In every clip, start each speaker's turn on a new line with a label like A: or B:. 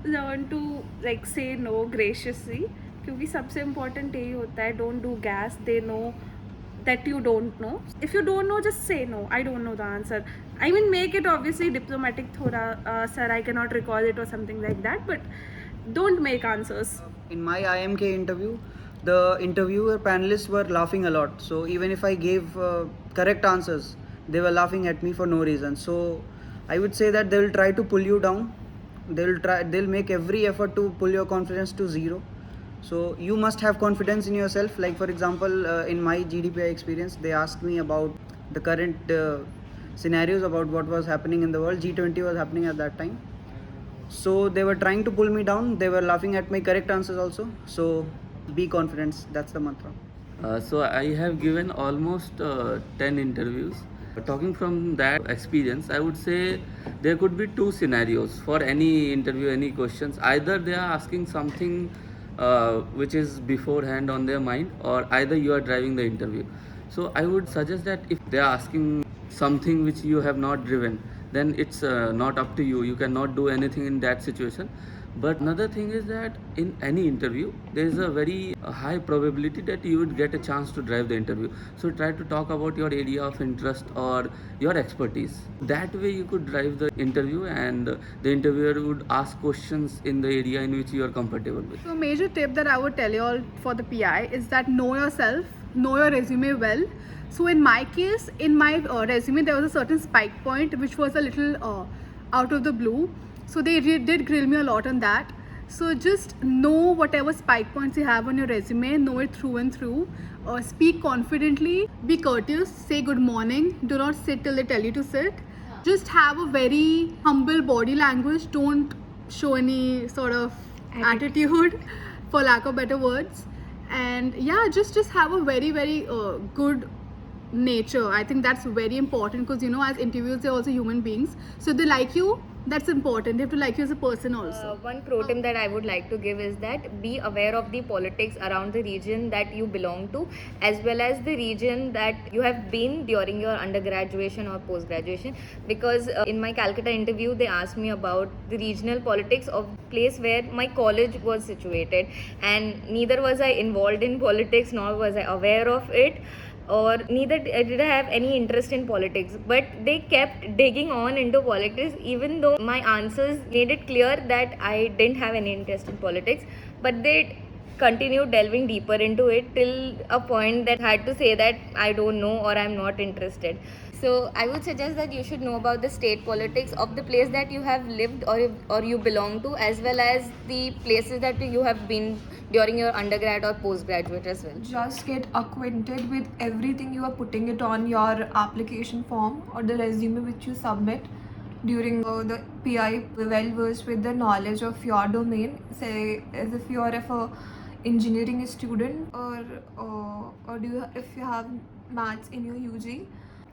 A: learn to like say no graciously, क्योंकि सबसे important यही होता है, don't do gas, they know that you don't know. If you don't know, just say no, I don't know the answer. I mean, make it obviously diplomatic thoda, sir, I cannot recall it or something like that, but don't make answers.
B: In my IIMK interview, the interviewer panelists were laughing a lot. So even if I gave correct answers, they were laughing at me for no reason. So I would say that they will try to pull you down. They'll make every effort to pull your confidence to zero. So you must have confidence in yourself. Like for example, in my GDPI experience, they asked me about the current scenarios about what was happening in the world. G20 was happening at that time. So they were trying to pull me down. They were laughing at my correct answers also. So be confident. That's the mantra.
C: So I have given almost 10 interviews. Talking from that experience, I would say there could be two scenarios for any interview, any questions. Either they are asking something which is beforehand on their mind, or either you are driving the interview. So I would suggest that if they are asking something which you have not driven, then it's not up to you. You cannot do anything in that situation. But another thing is that in any interview, there is a very high probability that you would get a chance to drive the interview. So try to talk about your area of interest or your expertise. That way you could drive the interview, and the interviewer would ask questions in the area in which you are comfortable with.
D: So a major tip that I would tell you all for the PI is that know yourself, know your resume well. So in my case, in my resume, there was a certain spike point which was a little out of the blue. So they did grill me a lot on that. So just know whatever spike points you have on your resume, know it through and through. Speak confidently, be courteous, say good morning, do not sit till they tell you to sit. Just have a very humble body language, don't show any sort of attitude for lack of better words. And yeah, just have a very good nature. I think that's very important, because as interviewers, they're also human beings, so if they like you, that's important. They have to like you as a person also.
E: One pro tip that I would like to give is that be aware of the politics around the region that you belong to, as well as the region that you have been during your undergraduation or post-graduation. Because in my Calcutta interview, they asked me about the regional politics of place where my college was situated, and neither was I involved in politics nor was I aware of it, or neither did I have any interest in politics. But they kept digging on into politics, even though my answers made it clear that I didn't have any interest in politics. But they continued delving deeper into it till a point that I had to say that I don't know or I'm not interested. So I would suggest that you should know about the state politics of the place that you have lived or you belong to, as well as the places that you have been during your undergrad or postgraduate as well.
F: Just get acquainted with everything you are putting it on your application form or the resume which you submit during the PI. Well versed with the knowledge of your domain, say as if you are a engineering student, or if you have maths in your UG,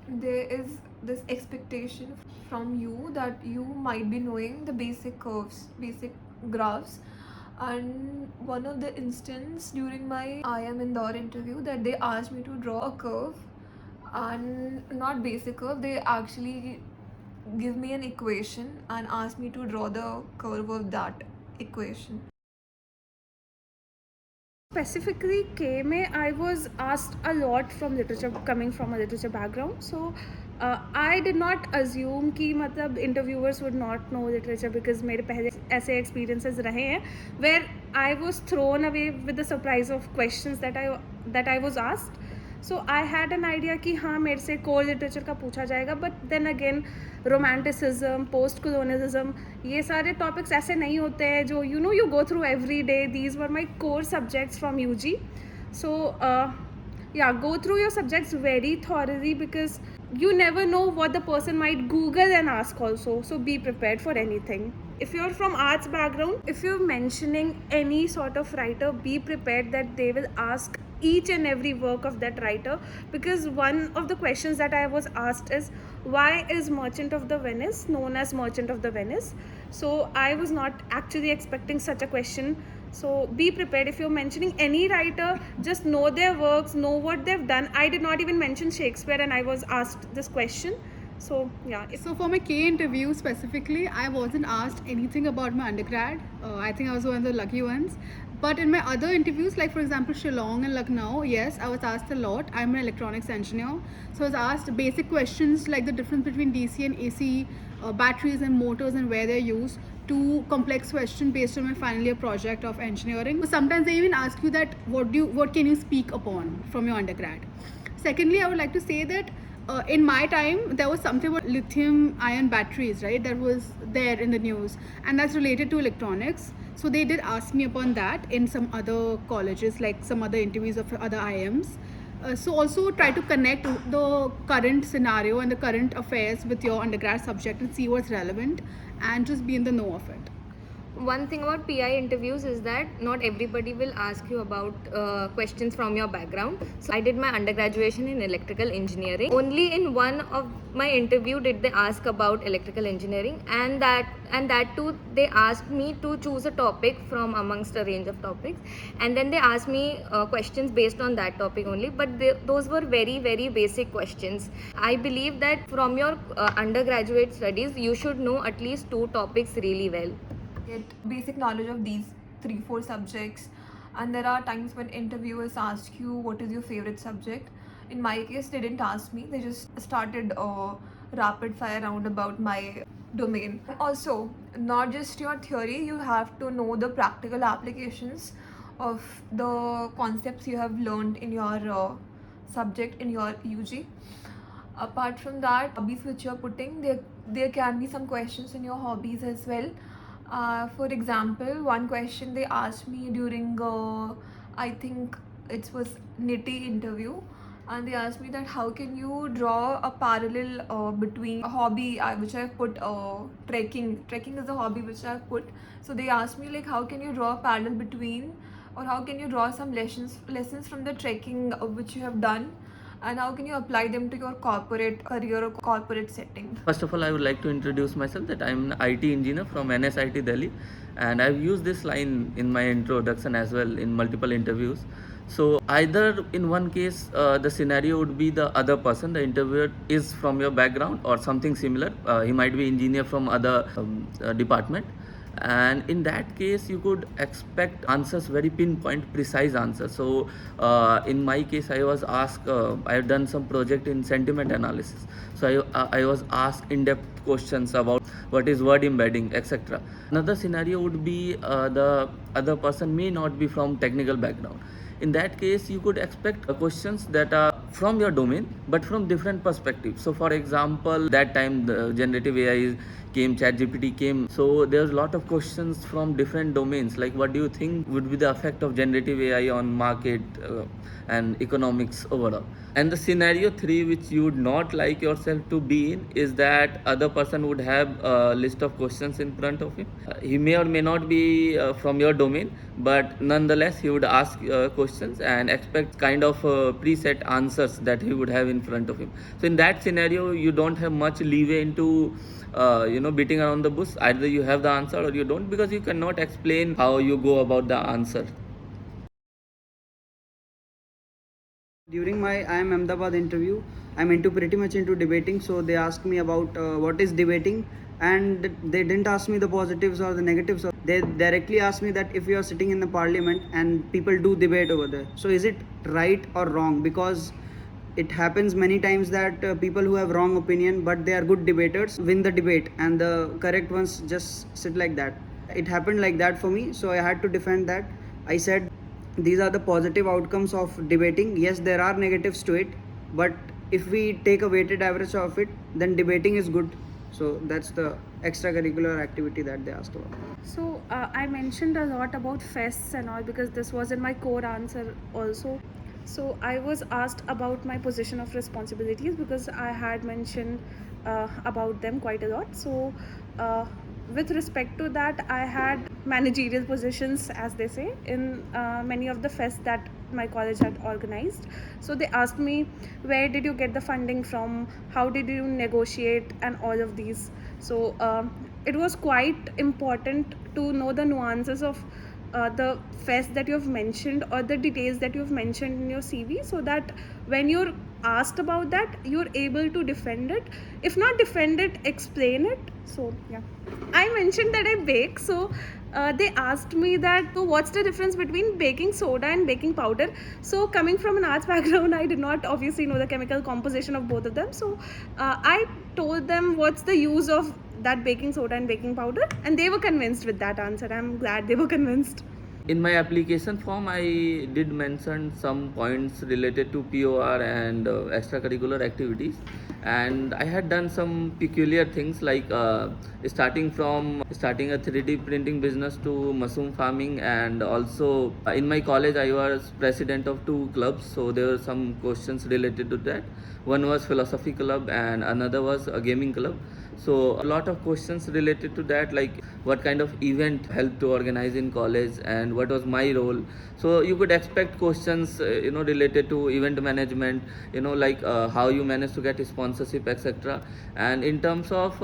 F: there is this expectation from you that you might be knowing the basic curves, basic graphs. And one of the instance during my IIM Indore interview, that they asked me to draw a curve, and not basic curve, they actually give me an equation and ask me to draw the curve of that equation.
A: Specifically K में I was asked a lot from literature, coming from a literature background, so I did not assume कि मतलब interviewers would not know literature, because मेरे पहले ऐसे experiences रहे हैं where I was thrown away with the surprise of questions that I was asked. So I had an idea कि हाँ मेरे से core literature का पूछा जाएगा, but then again romanticism, post colonialism, ये सारे topics ऐसे नहीं होते हैं जो you go through every day. These were my core subjects from UG. So yeah, go through your subjects very thoroughly, because you never know what the person might Google and ask also. So be prepared for anything. If you're from arts background, if you're mentioning any sort of writer, be prepared that they will ask each and every work of that writer, because one of the questions that I was asked is, why is Merchant of the Venice known as Merchant of the Venice? So I was not actually expecting such a question. So be prepared. If you're mentioning any writer, just know their works, know what they've done. I did not even mention Shakespeare and I was asked this question. So yeah,
D: So for my K interview specifically, I wasn't asked anything about my undergrad. I think I was one of the lucky ones. But in my other interviews, like for example Shillong and Lucknow, yes, I was asked a lot. I'm an electronics engineer, so I was asked basic questions like the difference between DC and AC, batteries and motors and where they're used, to complex question based on my final year project of engineering. So sometimes they even ask you that what can you speak upon from your undergrad. Secondly, I would like to say that in my time, there was something about lithium ion batteries, right? That was there in the news, and that's related to electronics. So they did ask me upon that in some other colleges, like some other interviews of other IIMs. So also try to connect the current scenario and the current affairs with your undergrad subject and see what's relevant, and just be in the know of it.
E: One thing about PI interviews is that not everybody will ask you about questions from your background. So I did my undergraduation in electrical engineering. Only in one of my interview did they ask about electrical engineering, and that too they asked me to choose a topic from amongst a range of topics, and then they asked me questions based on that topic only. But those were very very basic questions. I believe that from your undergraduate studies, you should know at least 2 topics really well.
F: Get basic knowledge of these 3-4 subjects, and there are times when interviewers ask you what is your favorite subject. In my case, they didn't ask me, they just started a rapid fire round about my domain. Also, not just your theory, you have to know the practical applications of the concepts you have learned in your subject in your UG. Apart from that, hobbies which you're putting, there can be some questions in your hobbies as well. For example, one question they asked me during I think it was nitty interview, and they asked me that how can you draw a parallel between a hobby which I've put, trekking is a hobby which I've put. So they asked me like how can you draw a parallel between, or how can you draw some lessons from the trekking which you have done, and how can you apply them to your corporate career or corporate setting.
C: First of all, I would like to introduce myself that I'm an IT engineer from NSIT Delhi, and I've used this line in my introduction as well in multiple interviews. So either in one case, the scenario would be the other person, the interviewer is from your background or something similar. He might be engineer from other department, and in that case you could expect answers, very pinpoint precise answers. So in my case, I was asked, I have done some project in sentiment analysis, so I was asked in-depth questions about what is word embedding, etc. Another scenario would be the other person may not be from technical background. In that case, you could expect questions that are from your domain but from different perspectives. So for example, that time the generative AI came, ChatGPT came, so there's a lot of questions from different domains, like what do you think would be the effect of generative AI on market and economics overall. And the scenario 3 which you would not like yourself to be in is that other person would have a list of questions in front of him. He may or may not be from your domain, but nonetheless he would ask questions and expect kind of preset answers that he would have in front of him. So in that scenario, you don't have much leeway into beating around the bush. Either you have the answer or you don't, because you cannot explain how you go about the answer.
B: During my IIM Ahmedabad interview, I'm pretty much into debating. So they asked me about what is debating, and they didn't ask me the positives or the negatives. They directly asked me that if you are sitting in the parliament and people do debate over there, so is it right or wrong? Because it happens many times that people who have wrong opinion but they are good debaters win the debate, and the correct ones just sit like that. It happened like that for me, so I had to defend that. I said these are the positive outcomes of debating. Yes, there are negatives to it, but if we take a weighted average of it, then debating is good. So that's the extracurricular activity that they asked about.
A: So I mentioned a lot about fests and all because this was in my core answer also. So I was asked about my position of responsibilities because I had mentioned about them quite a lot. So with respect to that, I had managerial positions, as they say, in many of the fests that my college had organized. So they asked me, where did you get the funding from, how did you negotiate, and all of these. So it was quite important to know the nuances of the fest that you have mentioned or the details that you have mentioned in your CV, so that when you're asked about that, you're able to defend it. If not defend it, explain it. So yeah, I mentioned that I bake. So they asked me that, so what's the difference between baking soda and baking powder? So coming from an arts background, I did not obviously know the chemical composition of both of them. So I told them what's the use of that baking soda and baking powder, and they were convinced with that answer. I'm glad they were convinced.
C: In my application form, I did mention some points related to POR and extracurricular activities, and I had done some peculiar things like starting a 3D printing business to mushroom farming, and also in my college I was president of 2 clubs, so there were some questions related to that. One was philosophy club and another was a gaming club. So a lot of questions related to that, like what kind of event helped to organize in college and what was my role. So you could expect questions related to event management, like how you manage to get sponsorship, etc. And in terms of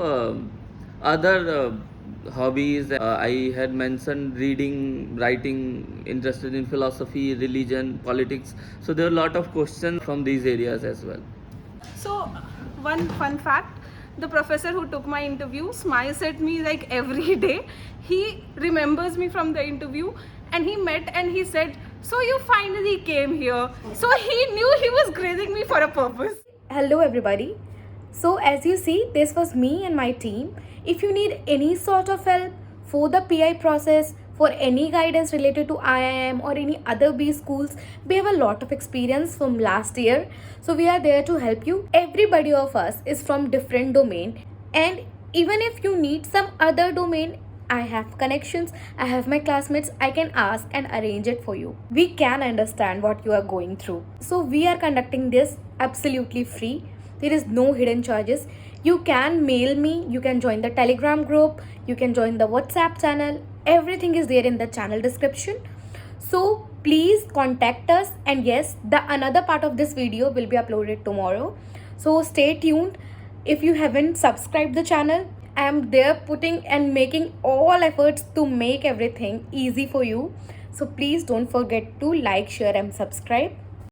C: other hobbies, I had mentioned reading, writing, interested in philosophy, religion, politics. So there are a lot of questions from these areas as well.
A: So one fun fact, the professor who took my interview smiles at me like every day. He remembers me from the interview, and he met and he said, so you finally came here. So he knew he was grading me for a purpose.
G: Hello everybody. So as you see, this was me and my team. If you need any sort of help for the PI process, for any guidance related to IIM or any other B schools, we have a lot of experience from last year. So we are there to help you. Everybody of us is from different domain, and even if you need some other domain, I have connections, I have my classmates, I can ask and arrange it for you. We can understand what you are going through. So we are conducting this absolutely free. There is no hidden charges. You can mail me, you can join the Telegram group, you can join the WhatsApp channel. Everything is there in the channel description. So please contact us, and yes, the another part of this video will be uploaded tomorrow. So stay tuned. If you haven't subscribed the channel, I am there putting and making all efforts to make everything easy for you. So please don't forget to like, share and subscribe.